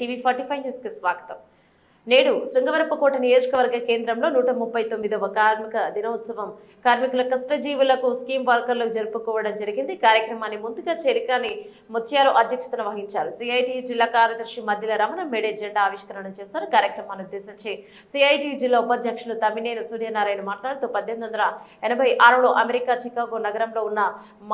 టీవీ45 news కి స్వాగతం. నేడు శృంగవరపుకోట నియోజకవర్గ కేంద్రంలో 139వ కార్మిక దినోత్సవం కార్మికుల కష్టజీవులకు స్కీమ్ వర్కర్లకు జరుపుకోవడం జరిగింది. కార్యక్రమాన్ని ముందుగా చెరికాని ముత్యాలు అధ్యక్షతన వహించారు. సిఐటి జిల్లా కార్యదర్శి మధ్యల రమణ మేడే జెండా ఆవిష్కరణ చేశారు. కార్యక్రమాన్ని ఉద్దేశించి సిఐటి జిల్లా ఉపాధ్యక్షులు తమ్మినేని సూర్యనారాయణ మాట్లాడుతూ 1886లో అమెరికా చికాగో నగరంలో ఉన్న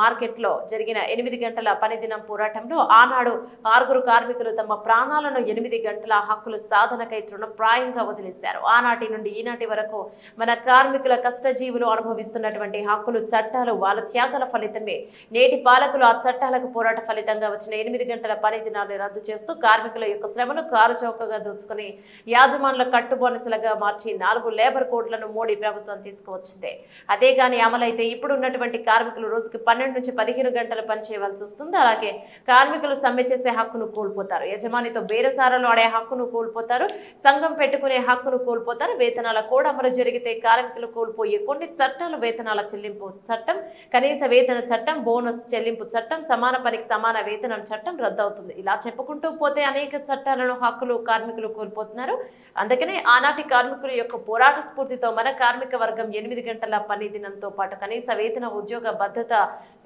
మార్కెట్ లో జరిగిన 8 గంటల పని దినం పోరాటంలో ఆనాడు 6 కార్మికులు తమ ప్రాణాలను 8 గంటల హక్కుల సాధనకై ప్రాయంగా వదిలేశారు. ఆనాటి నుండి ఈనాటి వరకు మన కార్మికుల కష్టజీవులు అనుభవిస్తున్నటువంటి హక్కులు చట్టాలు వాళ్ళ త్యాగాల ఫలితమే. నేటి పాలకులు ఆ చట్టాలకు పోరాట ఫలితంగా వచ్చిన 8 గంటల పని దినాన్ని రద్దు చేస్తూ కార్మికుల యొక్క శ్రమను కారుచౌకగా దోచుకుని యాజమానుల కట్టుబోనసలుగా మార్చి 4 లేబర్ కోడ్లను మోడీ ప్రభుత్వం తీసుకువచ్చింది. అదే గాని అమలైతే ఇప్పుడు ఉన్నటువంటి కార్మికులు రోజుకి 12 నుంచి 15 గంటలు పని చేయవలసి వస్తుంది. అలాగే కార్మికులు సమ్మె చేసే హక్కును కోల్పోతారు. యజమానితో బేరసారాలు ఆడే హక్కును కోల్పోతారు. సంఘం పెట్టుకునే హక్కును కోల్పోతారు. వేతనాల కోడ్ అమలు జరిగితే కార్మికులు కోల్పోయే కొన్ని చట్టాలు వేతనాల చెల్లింపు చట్టం, కనీస వేతన చట్టం, బోనస్ చెల్లింపు చట్టం, సమాన పనికి సమాన వేతనం చట్టం రద్దవుతుంది. ఇలా చెప్పుకుంటూ పోతే అనేక చట్టాలను హక్కులు కార్మికులు కోల్పోతున్నారు. అందుకనే ఆనాటి కార్మికుల యొక్క పోరాట స్ఫూర్తితో మన కార్మిక వర్గం 8 గంటల పని దినంతో పాటు కనీస వేతన, ఉద్యోగ భద్రత,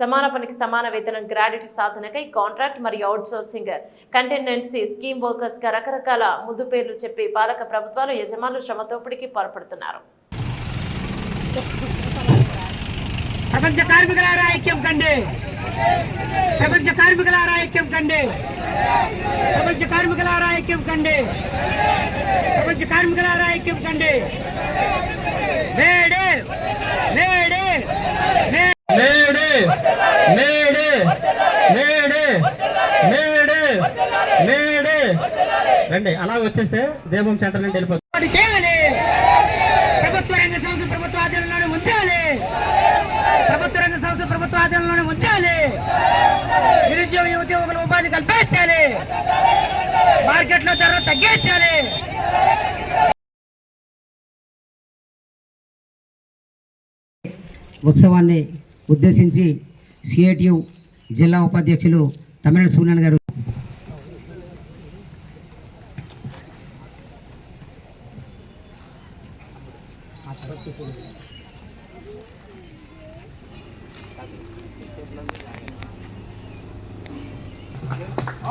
సమాన పనికి సమాన వేతనం, గ్రాడ్యుటీ సాధనకై కాంట్రాక్ట్ మరియు అవుట్ సోర్సింగ్, కంటెనెన్సీ, స్కీమ్ వర్కర్స్ గా రకరకాల ముద్దు పేర్లు చెప్పి పాలక ప్రభుత్వాలు యజమానులు శ్రమతోపిడికి పాల్పడుతున్నారు. ప్రపంచ కార్మికులారా ఐక్యం కండి, ప్రపంచ కార్మికులారా ఐక్యం కండి, ప్రపంచ కార్మికులారా ఐక్యం కండి, ప్రపంచ కార్మికులారా ఐక్యం కండి. May Day May Day May Day May Day May Day May Day May Day రండి. అలా వచ్చేస్తే దీపం సెంటర్ నుండి వెళ్ళిపోతుంది. చేయాలి. ప్రభుత్వ రంగ సంస్థలు ప్రభుత్వ ఆధీనంలోనే ఉంచాలి. ప్రభుత్వ రంగ సంస్థలు ప్రభుత్వ ఆధీనంలోనే ఉంచాలి. నిరుద్యోగ ఉద్యోగుల ఉపాధి కల్పించాలి. మార్కెట్ లో ధర తగ్గించాలి. ఉత్సవాన్ని ఉద్దేశించి సిఐటియు జిల్లా ఉపాధ్యక్షులు తమ్మినేని సూర్యనారాయణ గారు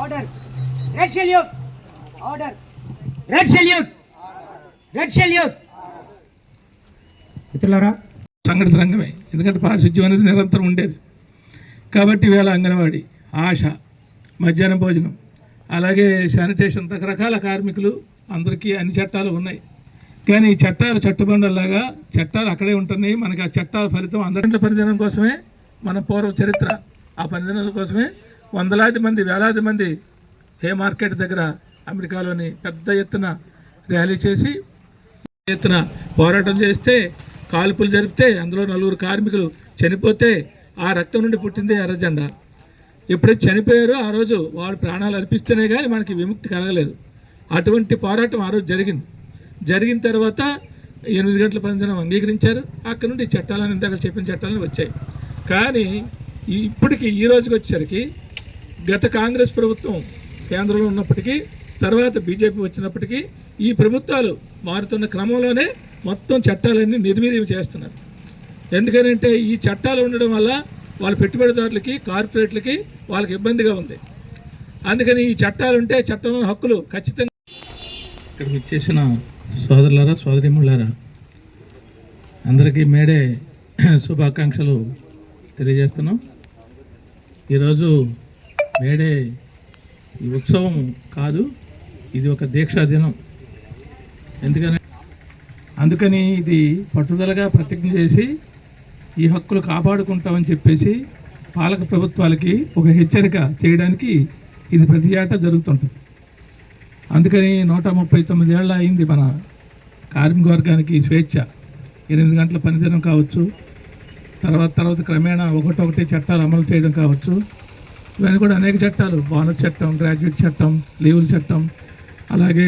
order, red salute, order, red salute, red salute. మిత్రులారా, సంఘటిత రంగమే. ఎందుకంటే పారిశుద్ధ్యం అనేది నిరంతరం ఉండేది కాబట్టి వేళ అంగన్వాడీ, ఆశ, మధ్యాహ్నం భోజనం, అలాగే శానిటేషన్, రకరకాల కార్మికులు అందరికీ అన్ని చట్టాలు ఉన్నాయి. కానీ ఈ చట్టాలు చట్టుబండల్లాగా చట్టాలు అక్కడే ఉంటున్నాయి. మనకి ఆ చట్టాల ఫలితం అందరి పనిదినం కోసమే మన పూర్వ చరిత్ర. ఆ పనిదినాల కోసమే వందలాది మంది, వేలాది మంది హే మార్కెట్ దగ్గర అమెరికాలోని పెద్ద ఎత్తున ర్యాలీ చేసి ఎత్తున పోరాటం చేస్తే, కాల్పులు జరిపితే, అందులో 4 కార్మికులు చనిపోతే ఆ రక్తం నుండి పుట్టింది ఎర్ర జెండా. ఎప్పుడైతే చనిపోయారో ఆ రోజు వాళ్ళు ప్రాణాలు అర్పిస్తేనే కానీ మనకి విముక్తి కలగలేదు. అటువంటి పోరాటం ఆ రోజు జరిగింది. జరిగిన తర్వాత 8 గంటల పనిదినం అంగీకరించారు. అక్కడ నుండి చట్టాలను, ఇందాక చెప్పిన చట్టాలను వచ్చాయి. కానీ ఇప్పటికీ ఈ రోజుకి వచ్చేసరికి గత కాంగ్రెస్ ప్రభుత్వం కేంద్రంలో ఉన్నప్పటికీ, తర్వాత బీజేపీ వచ్చినప్పటికీ ఈ ప్రభుత్వాలు మారుతున్న క్రమంలోనే మొత్తం చట్టాలన్నీ నిర్వీర్యం చేస్తున్నారు. ఎందుకంటే ఈ చట్టాలు ఉండడం వల్ల వాళ్ళ పెట్టుబడిదారులకి, కార్పొరేట్లకి వాళ్ళకి ఇబ్బందిగా ఉంది. అందుకని ఈ చట్టాలు ఉంటే చట్టంలో హక్కులు ఖచ్చితంగా. ఇక్కడికి చేసిన సోదరులారా, సోదరీమణులారా, అందరికీ మేడే శుభాకాంక్షలు తెలియజేస్తున్నాం. ఈరోజు మేడే ఈ ఉత్సవం కాదు, ఇది ఒక దీక్షా దినం. అందుకని ఇది పట్టుదలగా ప్రతిజ్ఞ చేసి ఈ హక్కులు కాపాడుకుంటామని చెప్పేసి పాలక ప్రభుత్వాలకి ఒక హెచ్చరిక చేయడానికి ఇది ప్రతి ఏటా జరుగుతుంటుంది. అందుకని 139 ఏళ్ళ అయింది మన కార్మిక వర్గానికి స్వేచ్ఛ. 8 గంటల పనిదినం కావచ్చు, తర్వాత క్రమేణా ఒకటొకటి చట్టాలు అమలు చేయడం కావచ్చు. ఇవన్నీ కూడా అనేక చట్టాలు, బోనస్ చట్టం, గ్రాడ్యుయేట్ చట్టం, లీవుల చట్టం, అలాగే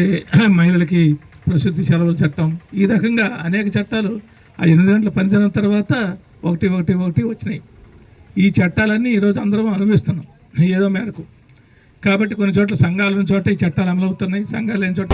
మహిళలకి ప్రసూతి సెలవుల చట్టం, ఈ రకంగా అనేక చట్టాలు ఆ 8 గంటల పనిదినం తర్వాత ఒకటి వచ్చినాయి. ఈ చట్టాలన్నీ ఈరోజు అందరం అనుభవిస్తున్నాం ఏదో మేరకు. కాబట్టి కొన్ని చోట్ల సంఘాలు ఉన్న చోట ఈ చట్టాలు అమలవుతున్నాయి, సంఘాలు లేని చోట